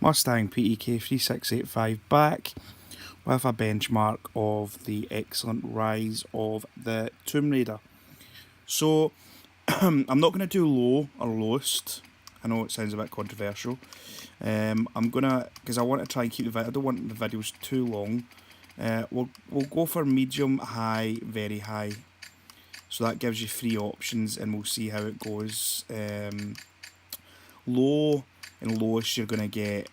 Mustang PEK 3685 back with a benchmark of the excellent rise of the Tomb Raider. So I'm not going to do low or lowest. I know it sounds a bit controversial. I'm gonna, because I want to try and keep the video. I don't want the videos too long. We'll go for medium, high, very high. So that gives you 3 options, and we'll see how it goes. Low and lowest, you're gonna get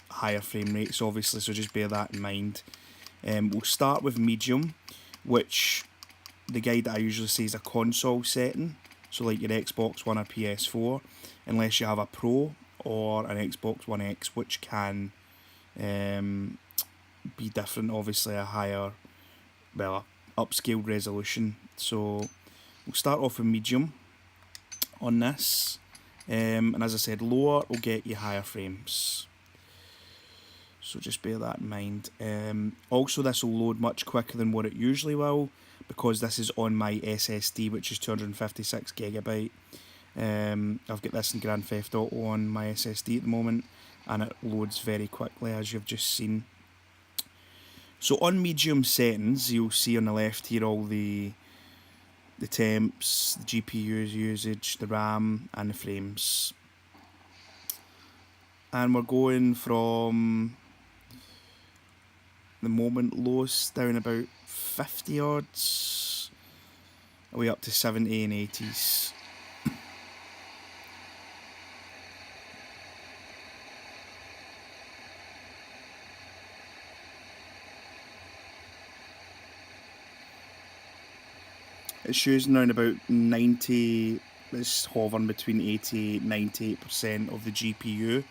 higher frame rates, obviously. So just bear that in mind. We'll start with medium, which the guide that I usually say is a console setting. So like your Xbox One or PS4, unless you have a Pro or an Xbox One X, which can be different, obviously a higher, well, upscaled resolution. So we'll start off with medium on this, and as I said, lower will get you higher frames. So just bear that in mind. Also, this will load much quicker than what it usually will, because this is on my SSD, which is 256GB. I've got this in Grand Theft Auto on my SSD at the moment, and it loads very quickly, as you've just seen. So on medium settings, you'll see on the left here all the temps, the GPU usage, the RAM, and the frames. And we're going from the moment lowest down about 50 odds, away up to 70 and 80s. It's using around about 90, it's hovering between 98% of the GPU.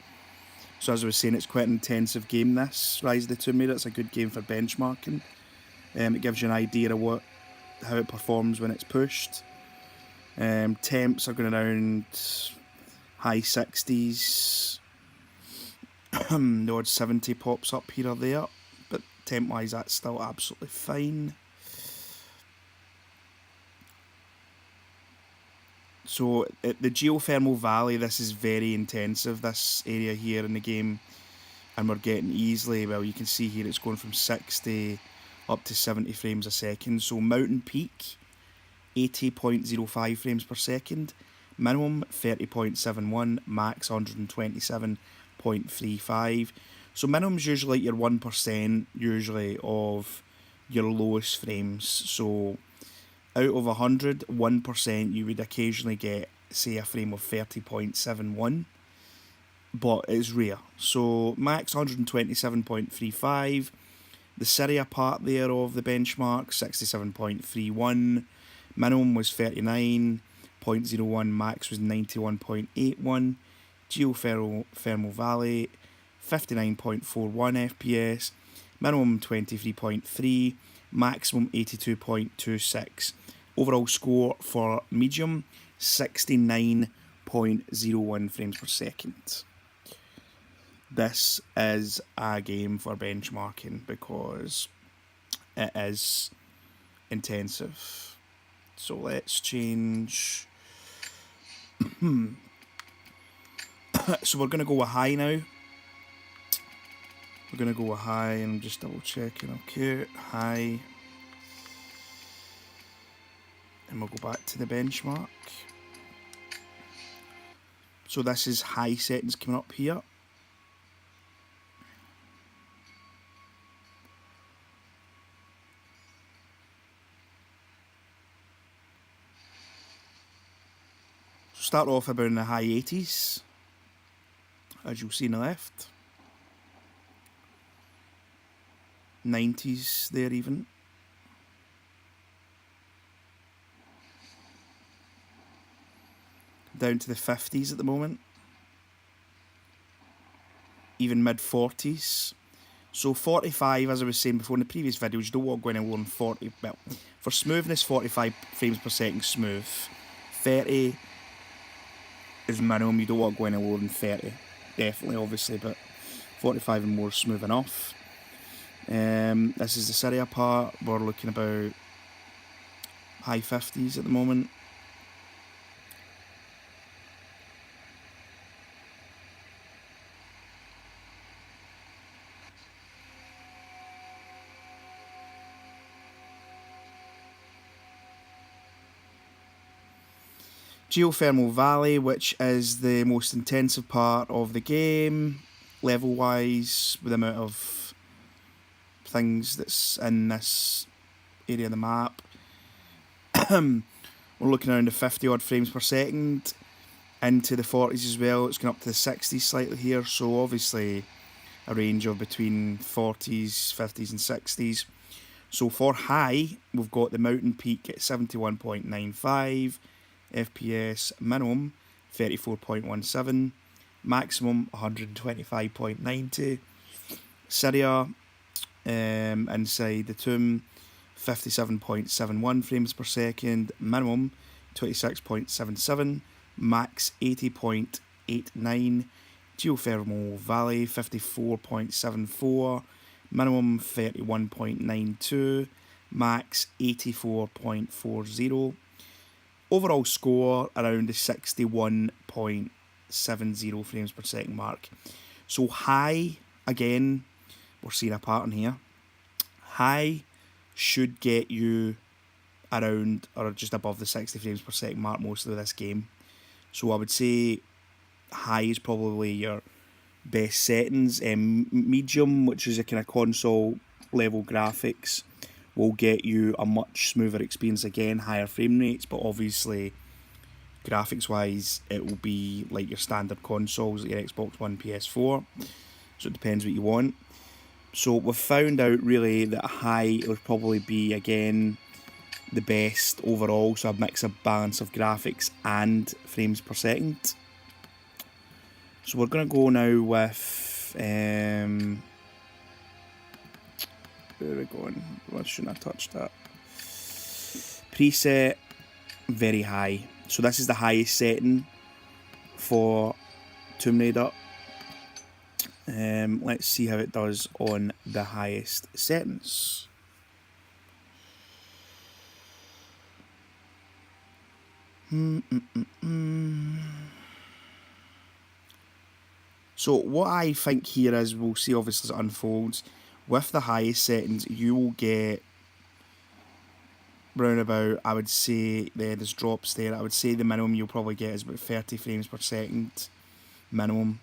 So as I was saying, it's quite an intensive game, this Rise of the Tomb Raider. It's a good game for benchmarking. It gives you an idea of how it performs when it's pushed. Temps are going around high 60s. The odd 70 pops up here or there, but temp wise that's still absolutely fine. So at the Geothermal Valley, this is very intensive, this area here in the game, and we're getting easily, well, you can see here it's going from 60 up to 70 frames a second. So mountain peak, 80.05 frames per second, minimum 30.71, max 127.35. So minimum's usually like your 1% usually of your lowest frames. So out of 100, 1% you would occasionally get, say, a frame of 30.71, but it's rare. So max 127.35. The Syria part there of the benchmark, 67.31. Minimum was 39.01, max was 91.81. Geothermal Valley, 59.41 FPS. Minimum 23.3. Maximum 82.26. Overall score for medium, 69.01 frames per second. This is a game for benchmarking because it is intensive. So let's change. So we're going to go with high now. We're going to go with high, and I'm just double checking. Okay, high. And we'll go back to the benchmark. So this is high settings coming up here. Start off about in the high 80s, as you'll see on the left. 90s there even. Down to the 50s at the moment. Even mid 40s. So 45, as I was saying before in the previous videos, you don't want to go anywhere on 40. Well, for smoothness, 45 frames per second smooth. 30 is minimum. You don't want to go anywhere than 30. Definitely, obviously, but 45 and more is smooth enough. This is the Syria part. We're looking about high 50s at the moment. Geothermal Valley, which is the most intensive part of the game, level-wise, with the amount of things that's in this area of the map. We're looking around the 50 odd frames per second, into the 40s as well. It's going up to the 60s slightly here, so obviously a range of between 40s, 50s and 60s. So for high, we've got the mountain peak at 71.95 FPS, minimum 34.17, maximum 125.90. Syria, inside the tomb, 57.71 frames per second, minimum 26.77, max 80.89. Geothermal Valley, 54.74, minimum 31.92, max 84.40. Overall score around the 61.70 frames per second mark. So high, again, we're seeing a pattern here. High should get you around or just above the 60 frames per second mark most of this game. So I would say high is probably your best settings. Medium, which is a kind of console level graphics, will get you a much smoother experience again, higher frame rates, but obviously graphics wise it will be like your standard consoles, like your Xbox One, PS4, so it depends what you want. So we've found out really that high would probably be again the best overall, so a mix of balance of graphics and frames per second. So we're going to go now with where are we going? Why shouldn't I touch that? Preset very high. So this is the highest setting for Tomb Raider. Let's see how it does on the highest settings. So what I think here is, we'll see obviously as it unfolds, with the highest settings you will get round about, I would say, there's drops there, I would say the minimum you'll probably get is about 30 frames per second minimum.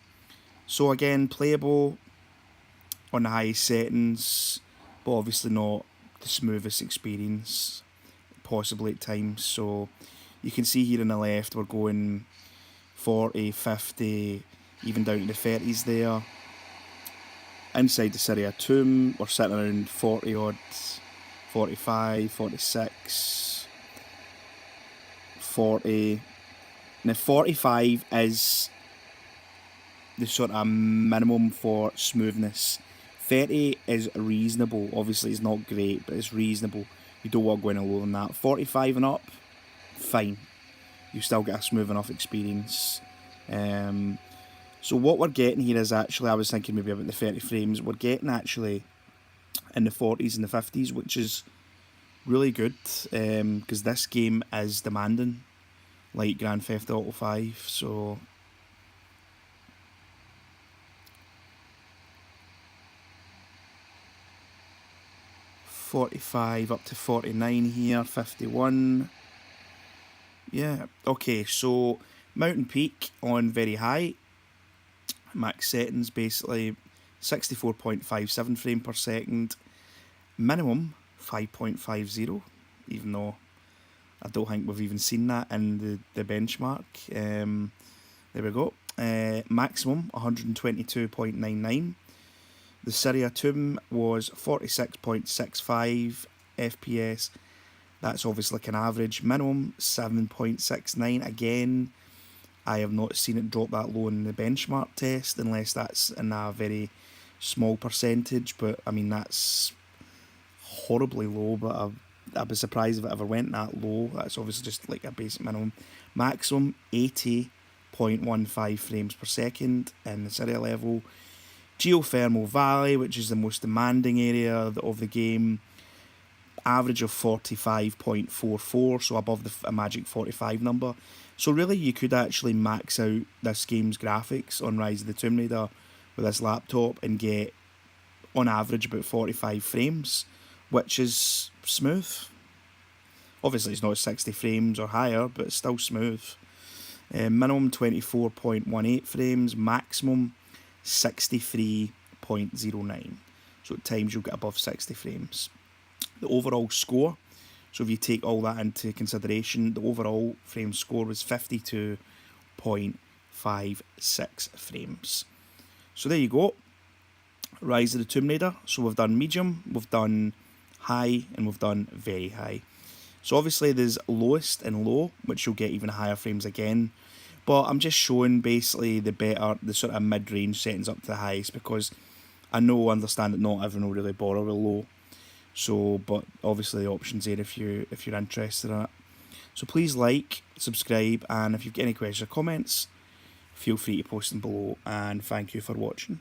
So again, playable on the highest settings, but obviously not the smoothest experience possibly at times. So you can see here on the left we're going 40, 50, even down to the 30s there. Inside the Syria tomb we're sitting around 40 odd, 45, 46, 40. Now 45 is the sort of minimum for smoothness. 30 is reasonable. Obviously it's not great, but it's reasonable. You don't want to go any lower than that. 45 and up, fine. You still get a smooth enough experience. So what we're getting here is actually, I was thinking maybe about the 30 frames, we're getting actually in the 40s and the 50s, which is really good, because this game is demanding, like Grand Theft Auto 5, so... $45 up to $49 here, 51. Yeah, okay, so Mountain Peak on very high. Max settings basically 64.57 frame per second. Minimum 5.50, even though I don't think we've even seen that in the benchmark. There we go. Maximum 122.99. The Syria tomb was 46.65 FPS. That's obviously like an average. Minimum 7.69. Again, I have not seen it drop that low in the benchmark test, unless that's in a very small percentage. But I mean, that's horribly low, but I'd be surprised if it ever went that low. That's obviously just like a basic minimum. Maximum 80.15 frames per second in the Syria level. Geothermal Valley, which is the most demanding area of the game, average of 45.44, so above a magic 45 number. So really you could actually max out this game's graphics on Rise of the Tomb Raider with this laptop and get on average about 45 frames, which is smooth. Obviously it's not 60 frames or higher, but it's still smooth. Minimum 24.18 frames, maximum 63.09. So at times you'll get above 60 frames. The overall score, so if you take all that into consideration, the overall frame score was 52.56 frames. So there you go. Rise of the Tomb Raider. So we've done medium, we've done high, and we've done very high. So obviously there's lowest and low, which you'll get even higher frames again. But I'm just showing basically the sort of mid-range settings up to the highest, because I understand that not everyone will really bother with low. So, but obviously the option's there if you're interested in it. So please like, subscribe, and if you've got any questions or comments, feel free to post them below, and thank you for watching.